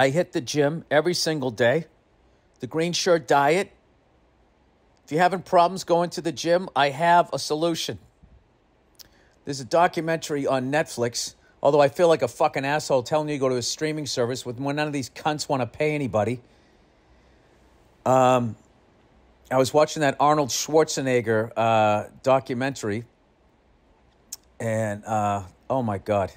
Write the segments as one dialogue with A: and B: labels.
A: I hit the gym every single day. The green shirt diet. If you're having problems going to the gym, I have a solution. There's a documentary on Netflix, although I feel like a fucking asshole telling you to go to a streaming service when none of these cunts want to pay anybody. I was watching that Arnold Schwarzenegger documentary, and oh my God.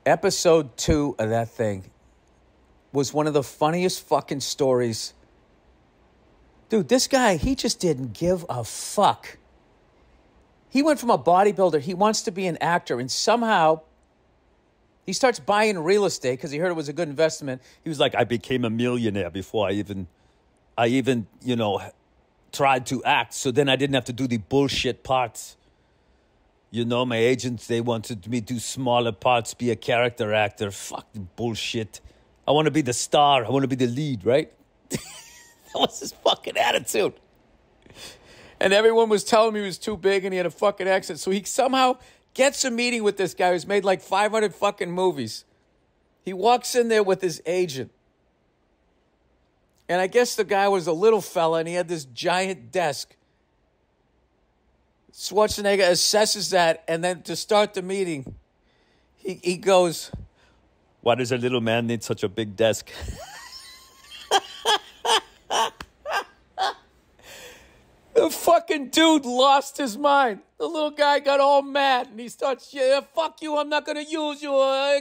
A: Episode 2 of that thing was one of the funniest fucking stories. Dude, this guy, he just didn't give a fuck. He went from a bodybuilder, he wants to be an actor, and somehow he starts buying real estate because he heard it was a good investment. He was like, I became a millionaire before I even, tried to act. So then I didn't have to do the bullshit parts. My agents, they wanted me to do smaller parts, be a character actor. Fuck the bullshit. I want to be the star. I want to be the lead, right? That was his fucking attitude. And everyone was telling me he was too big and he had a fucking accent. So he somehow gets a meeting with this guy who's made like 500 fucking movies. He walks in there with his agent. And I guess the guy was a little fella and he had this giant desk. Schwarzenegger assesses that, and then to start the meeting, he goes, why does a little man need such a big desk? The fucking dude lost his mind. The little guy got all mad, and he starts, yeah, fuck you, I'm not going to use you.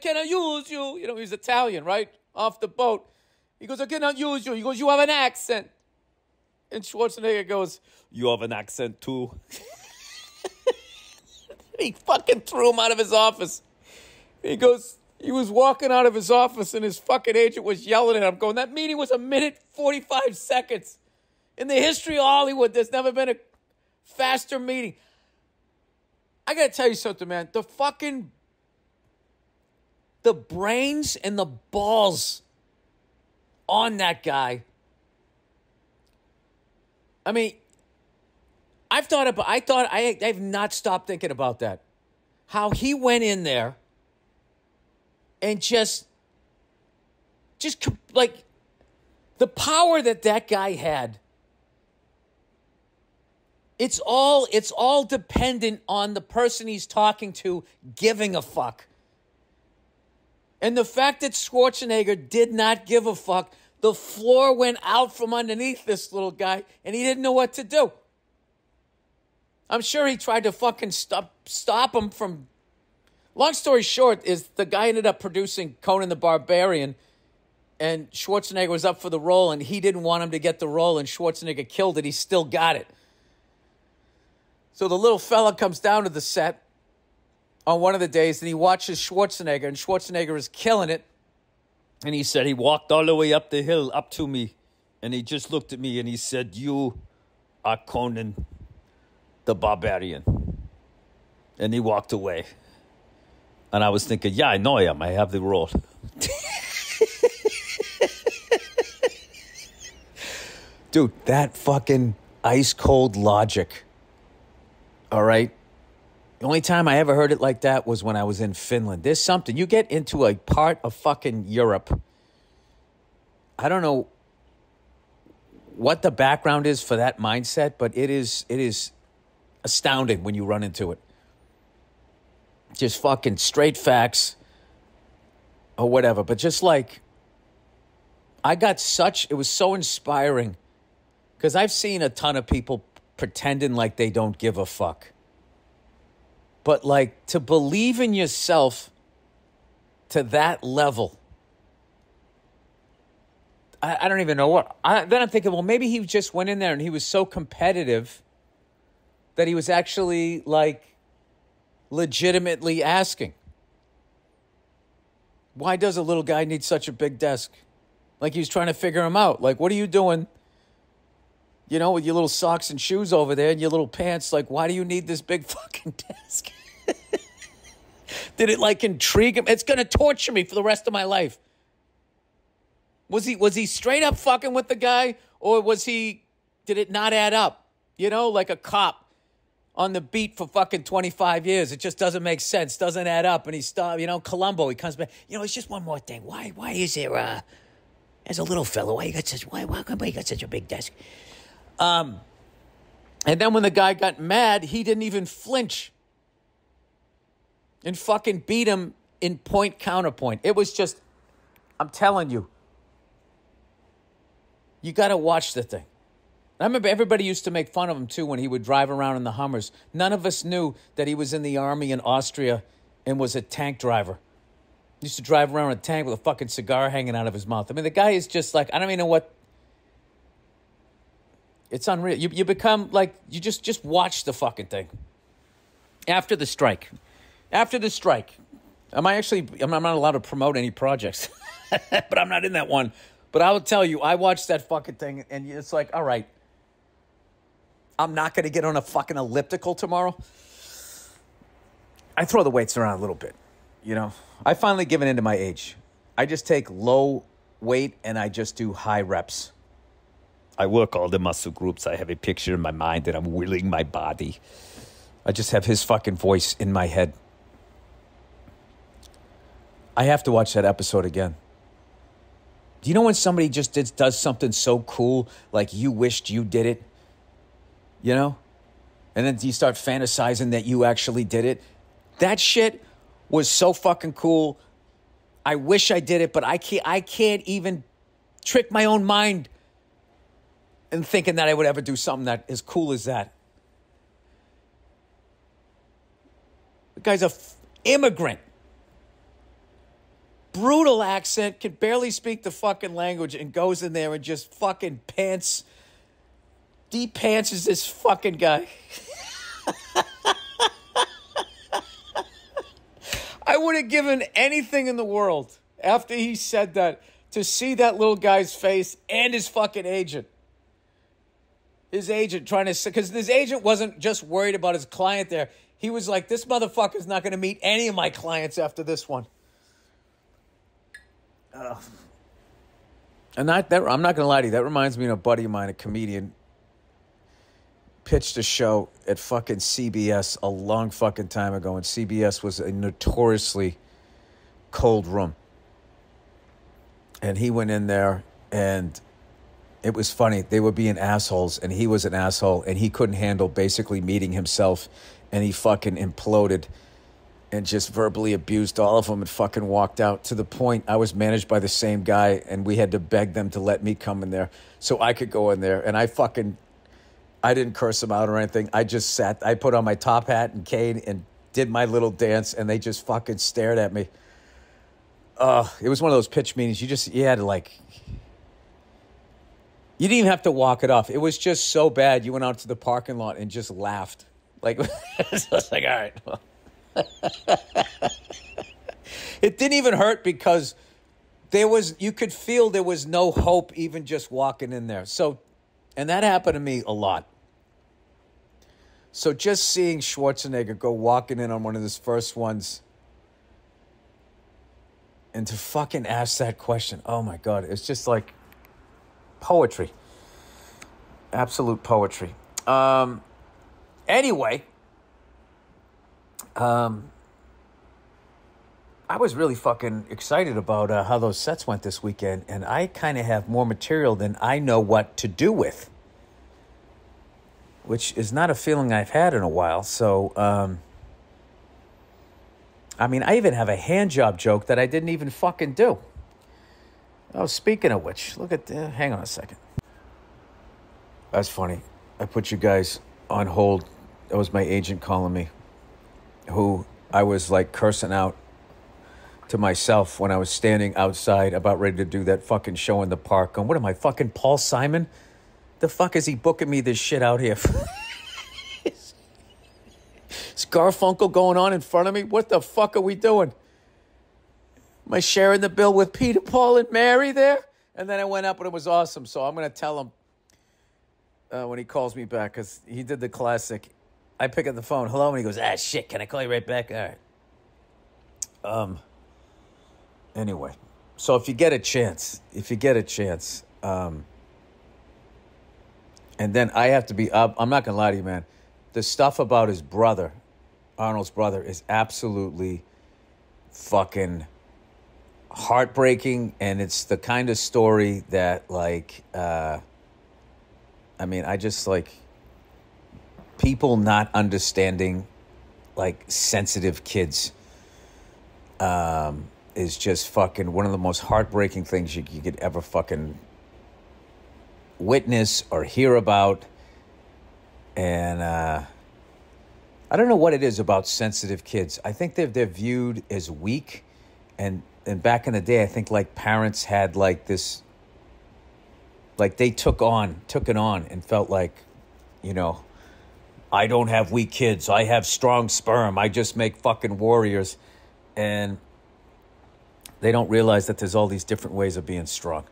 A: Can I use you? He's Italian, right? Off the boat. He goes, I cannot use you. He goes, you have an accent. And Schwarzenegger goes, you have an accent too. He fucking threw him out of his office. He goes, he was walking out of his office and his fucking agent was yelling at him, going, that meeting was 1:45 seconds. In the history of Hollywood, there's never been a faster meeting. I got to tell you something, man. The brains and the balls on that guy. I mean, I've not stopped thinking about that. How he went in there and just like the power that guy had. It's all dependent on the person he's talking to giving a fuck. And the fact that Schwarzenegger did not give a fuck, the floor went out from underneath this little guy and he didn't know what to do. I'm sure he tried to fucking stop him from... Long story short is the guy ended up producing Conan the Barbarian, and Schwarzenegger was up for the role and he didn't want him to get the role, and Schwarzenegger killed it. He still got it. So the little fella comes down to the set on one of the days and he watches Schwarzenegger, and Schwarzenegger is killing it. And he said he walked all the way up the hill up to me and he just looked at me and he said, you are Conan the Barbarian. And he walked away. And I was thinking, yeah, I know I am. I have the role. Dude, that fucking ice cold logic. All right? The only time I ever heard it like that was when I was in Finland. There's something. You get into a part of fucking Europe. I don't know what the background is for that mindset, but it is astounding when you run into it. Just fucking straight facts or whatever. But just like, it was so inspiring because I've seen a ton of people pretending like they don't give a fuck. But like, to believe in yourself to that level, I don't even know what. Then I'm thinking, well, maybe he just went in there and he was so competitive that he was actually like legitimately asking, why does a little guy need such a big desk? Like he was trying to figure him out. Like, what are you doing, with your little socks and shoes over there and your little pants? Like, why do you need this big fucking desk? Did it like intrigue him? It's going to torture me for the rest of my life. Was he straight up fucking with the guy, or did it not add up? Like a cop. on the beat for fucking 25 years. It just doesn't make sense. Doesn't add up. And he stopped, Columbo, he comes back. It's just one more thing. Why is there, as a little fellow, why come you got such a big desk? And then when the guy got mad, he didn't even flinch and fucking beat him in point counterpoint. It was just, I'm telling you, you got to watch the thing. I remember everybody used to make fun of him, too, when he would drive around in the Hummers. None of us knew that he was in the army in Austria and was a tank driver. He used to drive around in a tank with a fucking cigar hanging out of his mouth. I mean, the guy is just like, I don't even know what. It's unreal. You become like, you just watch the fucking thing. After the strike. I'm not allowed to promote any projects, but I'm not in that one. But I will tell you, I watched that fucking thing, and it's like, all right, I'm not going to get on a fucking elliptical tomorrow. I throw the weights around a little bit, I finally given in to my age. I just take low weight, and I just do high reps. I work all the muscle groups. I have a picture in my mind that I'm willing my body. I just have his fucking voice in my head. I have to watch that episode again. Do you know when somebody just does something so cool, like you wished you did it? And then you start fantasizing that you actually did it. That shit was so fucking cool. I wish I did it, but I can't even trick my own mind in thinking that I would ever do something that as cool as that. The guy's a immigrant. Brutal accent, can barely speak the fucking language, and goes in there and just fucking deep pants is this fucking guy. I would have given anything in the world after he said that to see that little guy's face and his fucking agent. His agent trying to, because his agent wasn't just worried about his client there. He was like, this motherfucker's not going to meet any of my clients after this one. And I'm not going to lie to you. That reminds me of a buddy of mine, a comedian, pitched a show at fucking CBS a long fucking time ago. And CBS was a notoriously cold room. And he went in there and it was funny. They were being assholes and he was an asshole and he couldn't handle basically meeting himself. And he fucking imploded and just verbally abused all of them and fucking walked out, to the point I was managed by the same guy and we had to beg them to let me come in there so I could go in there. And I didn't curse them out or anything. I just I put on my top hat and cane and did my little dance and they just fucking stared at me. It was one of those pitch meetings. You had to you didn't even have to walk it off. It was just so bad. You went out to the parking lot and just laughed. So it's like, all right, well. It didn't even hurt because you could feel there was no hope even just walking in there. So, and that happened to me a lot. So just seeing Schwarzenegger go walking in on one of his first ones and to fucking ask that question, oh my God, it's just like poetry. Absolute poetry. Anyway, I was really fucking excited about how those sets went this weekend, and I kind of have more material than I know what to do with, which is not a feeling I've had in a while. So, I even have a hand job joke that I didn't even fucking do. Oh, speaking of which, hang on a second. That's funny. I put you guys on hold. That was my agent calling me, who I was like cursing out to myself when I was standing outside about ready to do that fucking show in the park. Going, what am I, fucking Paul Simon? The fuck is he booking me this shit out here? Is Garfunkel going on in front of me? What the fuck are we doing? Am I sharing the bill with Peter, Paul, and Mary there? And then I went up and it was awesome. So I'm going to tell him when he calls me back, because he did the classic. I pick up the phone. Hello. And he goes, shit, can I call you right back? All right. Anyway, so if you get a chance, and then I have to be up. I'm not going to lie to you, man. the stuff about his brother, Arnold's brother, is absolutely fucking heartbreaking, and it's the kind of story that, like, I mean, I just, like, people not understanding, like, sensitive kids is just fucking one of the most heartbreaking things you could ever fucking witness or hear about. And I don't know what it is about sensitive kids. I think they're viewed as weak, and back in the day, I think, like, parents had, like, this, like, they took it on and felt like, you know, I don't have weak kids. I have strong sperm. I just make fucking warriors. And they don't realize that there's all these different ways of being strong.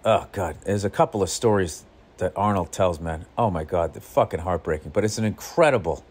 A: Oh, God. There's a couple of stories that Arnold tells, man. Oh, my God. They're fucking heartbreaking. But it's an incredible...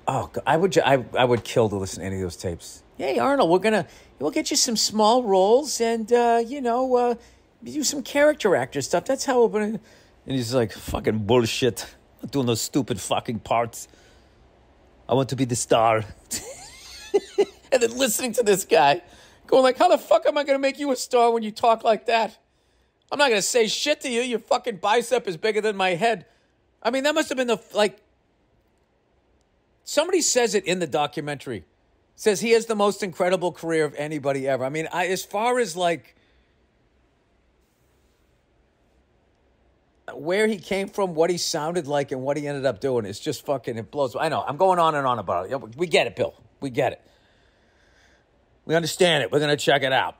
A: Oh, God. I would kill to listen to any of those tapes. Hey, Arnold, we'll get you some small roles and, do some character actor stuff. That's how we're going to... And he's like, fucking bullshit. I'm not doing those stupid fucking parts. I want to be the star. And then listening to this guy going like, how the fuck am I going to make you a star when you talk like that? I'm not going to say shit to you. Your fucking bicep is bigger than my head. I mean, that must have been somebody says it in the documentary. Says he has the most incredible career of anybody ever. I mean, as far as, like, where he came from, what he sounded like, and what he ended up doing, it's just fucking, it blows. I know, I'm going on and on about it. We get it, Bill. We get it. We understand it. We're going to check it out.